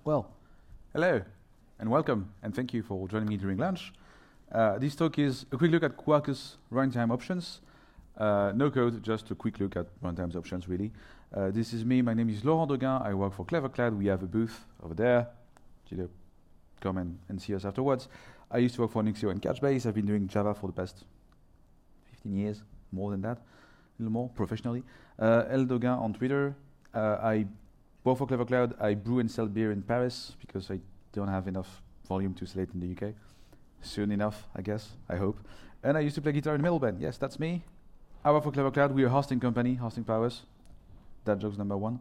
Well, hello and welcome, and thank you for joining me during lunch. This talk is a quick look at Quarkus runtime options. No code, just a quick look at runtime options, really. This is me. My name is Laurent Doguin. I work for Clever Cloud. We have a booth over there. Come and see us afterwards. I used to work for Nixio and Couchbase. I've been doing Java for the past 15 years, more than that, a little more professionally. L Doguin on Twitter. I work for Clever Cloud. I brew and sell beer in Paris because I don't have enough volume to sell it in the UK. Soon enough, I guess, I hope. And I used to play guitar in a metal band. Yes, that's me. I work for Clever Cloud. We're a hosting company, hosting powers. That joke's number one.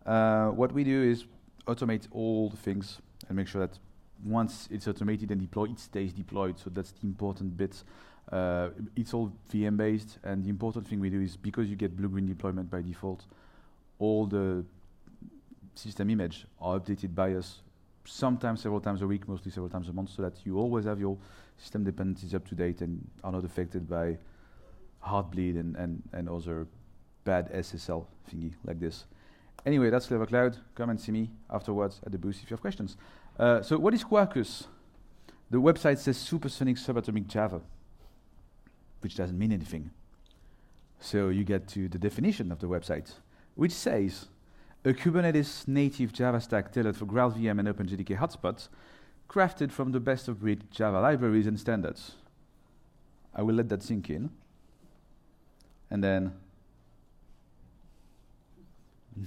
What we do is automate all the things and make sure that once it's automated and deployed, it stays deployed. So that's the important bit. It's all VM based, and the important thing we do is because you get blue-green deployment by default, all the system image are updated by us sometimes several times a week, mostly several times a month, so that you always have your system dependencies up to date and are not affected by Heartbleed and other bad SSL thingy like this. Anyway, that's Clever Cloud. Come and see me afterwards at the booth if you have questions. So what is Quarkus? The website says supersonic subatomic Java, which doesn't mean anything. So you get to the definition of the website, which says a Kubernetes native Java stack tailored for GraalVM and OpenJDK hotspots, crafted from the best of breed Java libraries and standards. I will let that sink in. And then,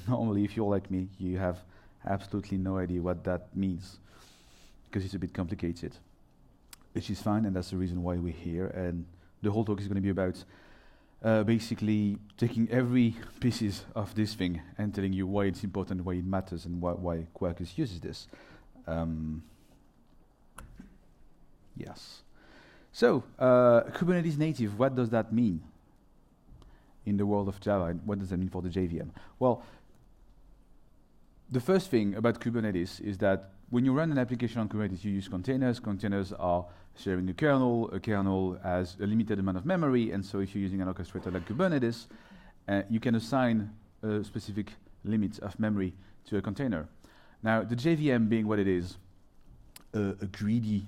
normally, if you're like me, you have absolutely no idea what that means, because it's a bit complicated, which is fine, and that's the reason why we're here. And the whole talk is going to be about basically taking every pieces of this thing and telling you why it's important, why it matters, and why Quarkus uses this. Yes. So, Kubernetes native, what does that mean in the world of Java, and what does that mean for the JVM? Well, the first thing about Kubernetes is that when you run an application on Kubernetes, you use containers. Containers are sharing a kernel has a limited amount of memory, and so if you're using an orchestrator like Kubernetes, you can assign a specific limit of memory to a container. Now, the JVM being what it is, a greedy,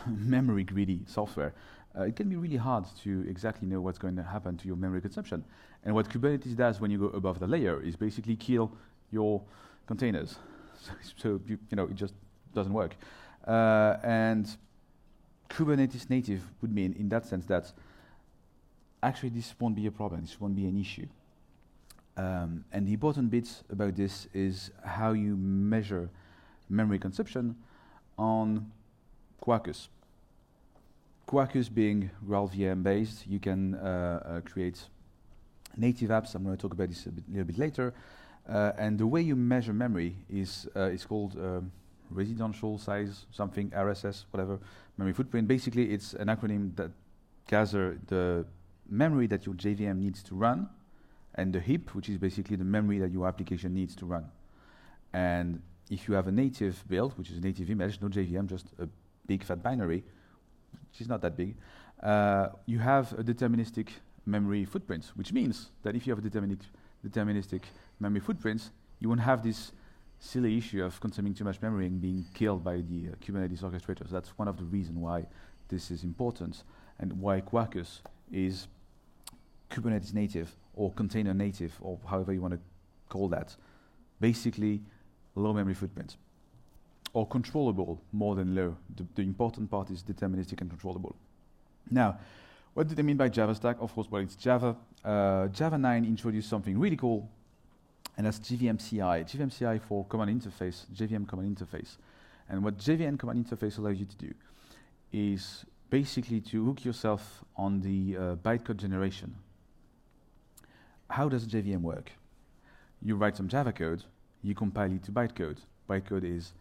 memory-greedy software, it can be really hard to exactly know what's going to happen to your memory consumption. And what Kubernetes does when you go above the layer is basically kill your containers. So you know, it just doesn't work. And Kubernetes native would mean, in that sense, that actually this won't be a problem, this won't be an issue. And the important bit about this is how you measure memory consumption on Quarkus. Quarkus being GraalVM based, you can create native apps. I'm going to talk about this a little bit later. And the way you measure memory is it's called residential size something, RSS, whatever, memory footprint. Basically, it's an acronym that gathers the memory that your JVM needs to run, and the heap, which is basically the memory that your application needs to run. And if you have a native build, which is a native image, no JVM, just a big fat binary, which is not that big, you have a deterministic memory footprint, which means that if you have a deterministic memory footprints, you won't have this silly issue of consuming too much memory and being killed by the Kubernetes orchestrator. So that's one of the reasons why this is important and why Quarkus is Kubernetes native or container native, or however you want to call that. Basically, low memory footprint. Or controllable more than low. The important part is deterministic and controllable. Now, what do they mean by Java stack? Of course, well, it's Java. Java 9 introduced something really cool, and that's Jvm CI. Jvm CI for Common Interface, Jvm Common Interface. And what Jvm Common Interface allows you to do is basically to hook yourself on the bytecode generation. How does JVM work? You write some Java code, you compile it to bytecode. Bytecode is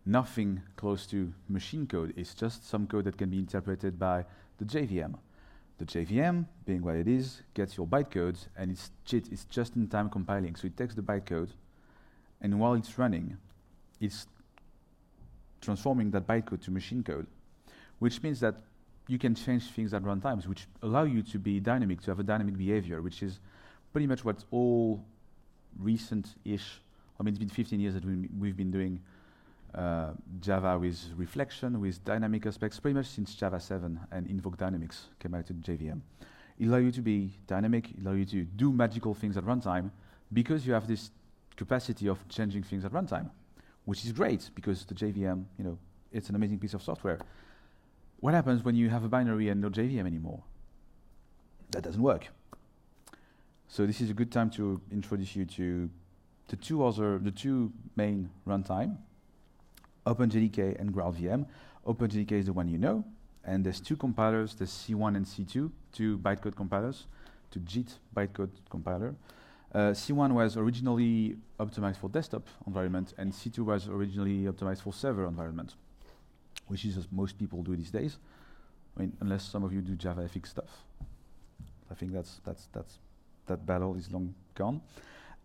nothing close to machine code. It's just some code that can be interpreted by the JVM. The JVM, being what it is, gets your bytecode, and it's just-in-time compiling. So it takes the bytecode, and while it's running, it's transforming that bytecode to machine code, which means that you can change things at runtimes, which allow you to be dynamic, to have a dynamic behavior, which is pretty much what all recent-ish, I mean, it's been 15 years that we've been doing Java with reflection, with dynamic aspects, pretty much since Java 7 and Invoke Dynamics came out to JVM. It allows you to be dynamic, it allows you to do magical things at runtime because you have this capacity of changing things at runtime, which is great because the JVM, it's an amazing piece of software. What happens when you have a binary and no JVM anymore? That doesn't work. So this is a good time to introduce you to the two main runtime, OpenJDK and GraalVM. OpenJDK is the one you know, and there's two compilers, there's C1 and C2, two bytecode compilers, to JIT bytecode compiler. C1 was originally optimized for desktop environment, and C2 was originally optimized for server environment, which is as most people do these days. I mean, unless some of you do JavaFX stuff. I think that battle is long gone.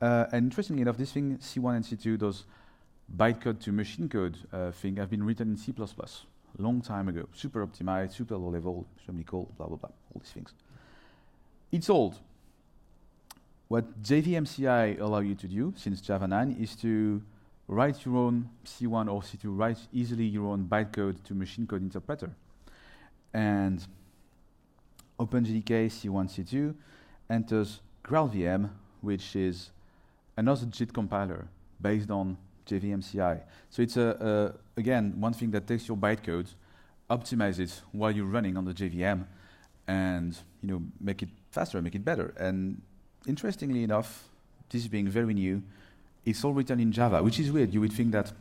And interestingly enough, this thing, C1 and C2, those bytecode to machine code thing have been written in C++, long time ago. Super optimized, super low level, extremely cool, blah, blah, blah, all these things. It's old. What JVM CI allow you to do since Java 9 is to write your own C1 or C2, write easily your own bytecode to machine code interpreter. And OpenJDK C1, C2 enters GraalVM, which is another JIT compiler based on JVM CI. So it's again one thing that takes your bytecode, optimize it while you're running on the JVM, and make it faster, make it better. And interestingly enough, this being very new, it's all written in Java, which is weird. You would think that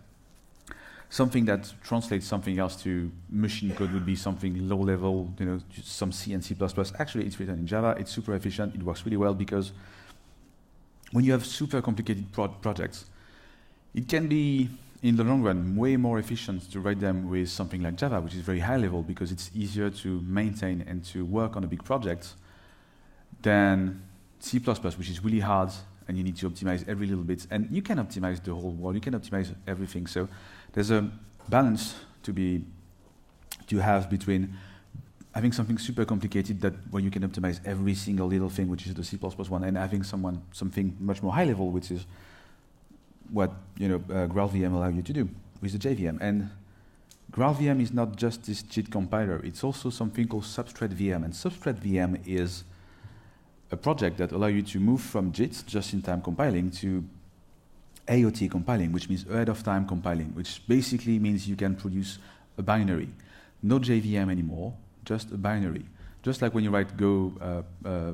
something that translates something else to machine code would be something low level, just some C and C++. Actually, it's written in Java. It's super efficient. It works really well because when you have super complicated projects, it can be, in the long run, way more efficient to write them with something like Java, which is very high level because it's easier to maintain and to work on a big project than C++, which is really hard, and you need to optimize every little bit. And you can optimize the whole world. You can optimize everything. So there's a balance to have between having something super complicated where you can optimize every single little thing, which is the C++ one, and having something much more high level, which is what GraalVM allows you to do with the JVM. And GraalVM is not just this JIT compiler. It's also something called Substrate Vm. And Substrate Vm is a project that allows you to move from JIT, just-in-time compiling, to AOT compiling, which means ahead-of-time compiling, which basically means you can produce a binary. No JVM anymore, just a binary. Just like when you write Go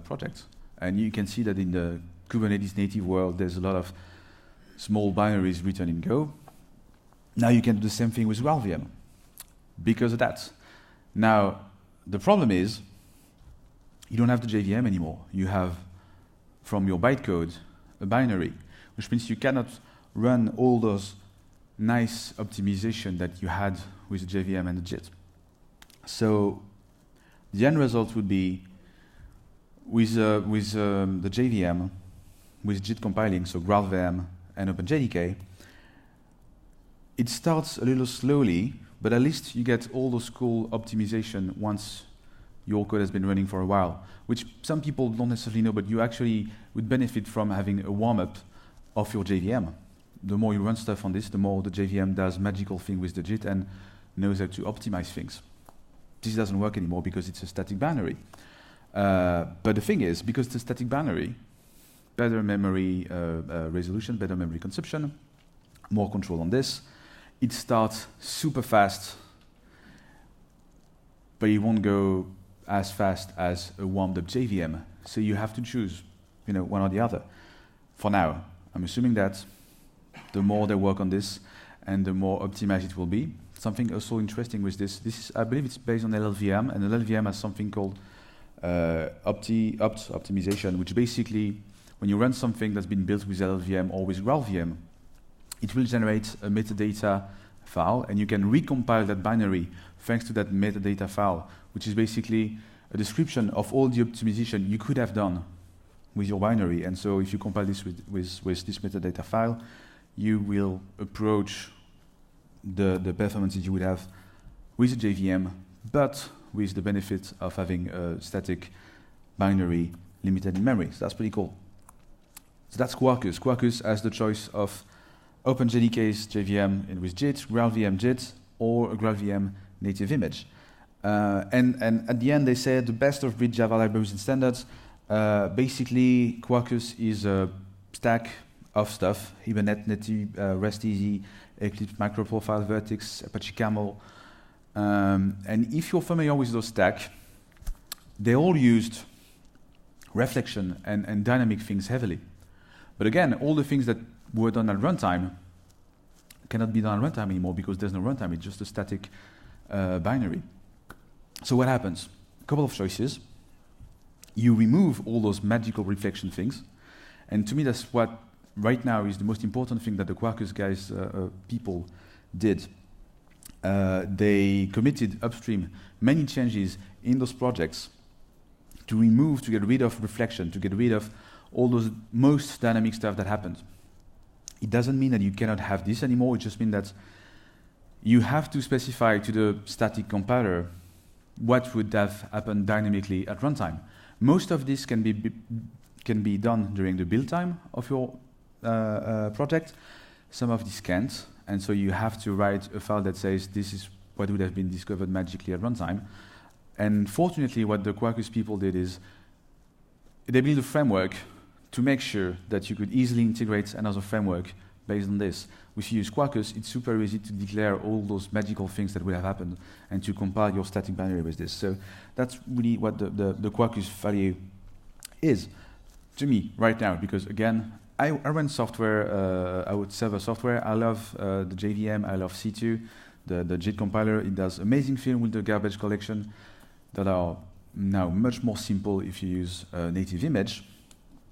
projects. And you can see that in the Kubernetes Native world, there's a lot of small binaries written in Go. Now you can do the same thing with GraalVM because of that. Now, the problem is you don't have the JVM anymore. You have, from your bytecode, a binary, which means you cannot run all those nice optimization that you had with the JVM and the JIT. So the end result would be with the JVM, with JIT compiling, so GraalVM and OpenJDK, it starts a little slowly, but at least you get all those cool optimization once your code has been running for a while, which some people don't necessarily know, but you actually would benefit from having a warm-up of your JVM. The more you run stuff on this, the more the JVM does magical thing with the JIT and knows how to optimize things. This doesn't work anymore because it's a static binary. But the thing is, because it's a static binary, better memory resolution, better memory consumption, more control on this. It starts super fast, but it won't go as fast as a warmed-up JVM. So you have to choose, one or the other. For now, I'm assuming that the more they work on this, and the more optimized it will be. Something also interesting with this is, I believe it's based on LLVM, and LLVM has something called optimization, which basically, when you run something that's been built with LLVM or with GraalVM, it will generate a metadata file, and you can recompile that binary thanks to that metadata file, which is basically a description of all the optimization you could have done with your binary. And so if you compile this with this metadata file, you will approach the performances you would have with the JVM, but with the benefit of having a static binary limited in memory. So that's pretty cool. So that's Quarkus. Quarkus has the choice of OpenJDK's JVM with JIT, GraalVM JIT, or a GraalVM native image. And at the end, they said the best of breed Java libraries and standards. Basically, Quarkus is a stack of stuff: Hibernate, Native, REST-easy, Eclipse, Microprofile, Vertex, Apache Camel. And if you're familiar with those stacks, they all used reflection and dynamic things heavily. But again, all the things that were done at runtime cannot be done at runtime anymore because there's no runtime, it's just a static binary. So what happens? A couple of choices. You remove all those magical reflection things, and to me that's what right now is the most important thing that the Quarkus guys, people did. They committed upstream many changes in those projects to remove, to get rid of reflection, to get rid of all those most dynamic stuff that happened. It doesn't mean that you cannot have this anymore, it just means that you have to specify to the static compiler what would have happened dynamically at runtime. Most of this can be done during the build time of your project. Some of this can't, and so you have to write a file that says this is what would have been discovered magically at runtime. And fortunately, what the Quarkus people did is they built a framework to make sure that you could easily integrate another framework based on this. If you use Quarkus, it's super easy to declare all those magical things that would have happened and to compile your static binary with this. So that's really what the Quarkus value is to me right now, because again, I run software, I would server software. I love the JVM, I love C2, the JIT compiler. It does amazing things with the garbage collection that are now much more simple if you use a native image,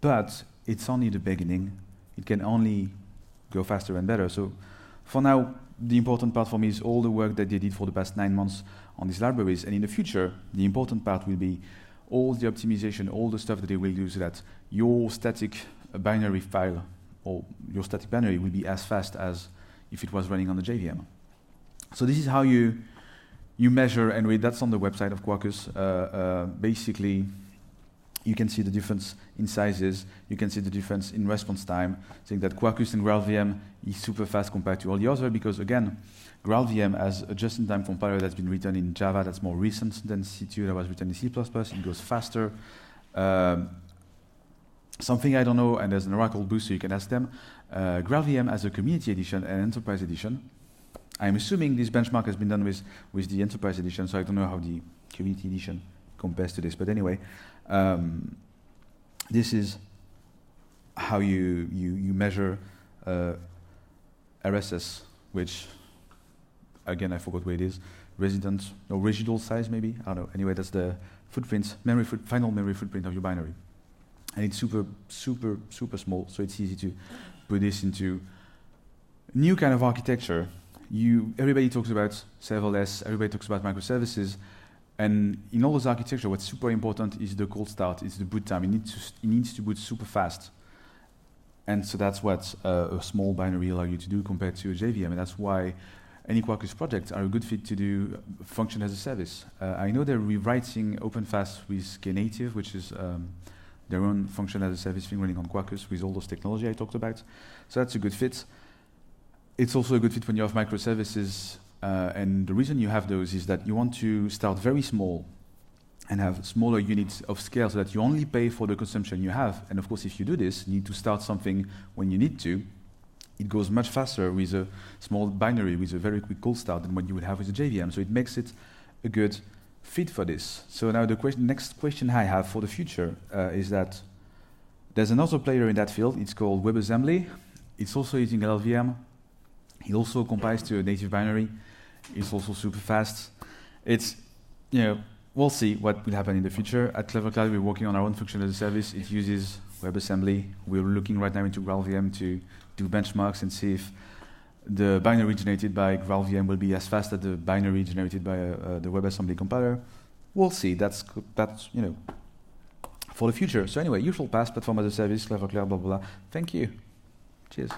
but it's only the beginning. It can only go faster and better. So for now, the important part for me is all the work that they did for the past 9 months on these libraries. And in the future, the important part will be all the optimization, all the stuff that they will do so that your static binary file or your static binary will be as fast as if it was running on the JVM. So this is how you measure and read. That's on the website of Quarkus. Basically, you can see the difference in sizes. You can see the difference in response time, saying that Quarkus and GraalVM is super fast compared to all the others because, again, GraalVM has a just-in-time compiler that's been written in Java that's more recent than C2 that was written in C++. It goes faster. Something I don't know, and there's an Oracle boost, so you can ask them. GraalVM has a community edition and enterprise edition. I'm assuming this benchmark has been done with the enterprise edition, so I don't know how the community edition compares to this. But anyway, this is how you measure RSS, which, again, I forgot where it is. Residual size, maybe? I don't know. Anyway, that's the footprint, final memory footprint of your binary. And it's super, super, super small, so it's easy to put this into new kind of architecture. Everybody talks about serverless, everybody talks about microservices, and in all those architecture, what's super important is the cold start, it's the boot time. It needs to boot super fast. And so that's what a small binary allows you to do compared to a JVM, and that's why any Quarkus projects are a good fit to do function as a service. I know they're rewriting OpenFast with Knative, which is their own function as a service thing running on Quarkus with all those technology I talked about. So that's a good fit. It's also a good fit when you have microservices, and the reason you have those is that you want to start very small and have smaller units of scale so that you only pay for the consumption you have. And of course, if you do this, you need to start something when you need to. It goes much faster with a small binary with a very quick cold start than what you would have with a JVM. So it makes it a good fit for this. So now the next question I have for the future is that there's another player in that field. It's called Webassembly. It's also using GraalVM. It also compiles to a native binary. It's also super fast. It's, we'll see what will happen in the future. At Clever Cloud, we're working on our own function as a service. It uses Webassembly. We're looking right now into GraalVM to do benchmarks and see if the binary generated by GraalVM will be as fast as the binary generated by the WebAssembly compiler. We'll see. That's for the future. So anyway, usual path, platform as a service, Clever Cloud, blah, blah, blah. Thank you. Cheers.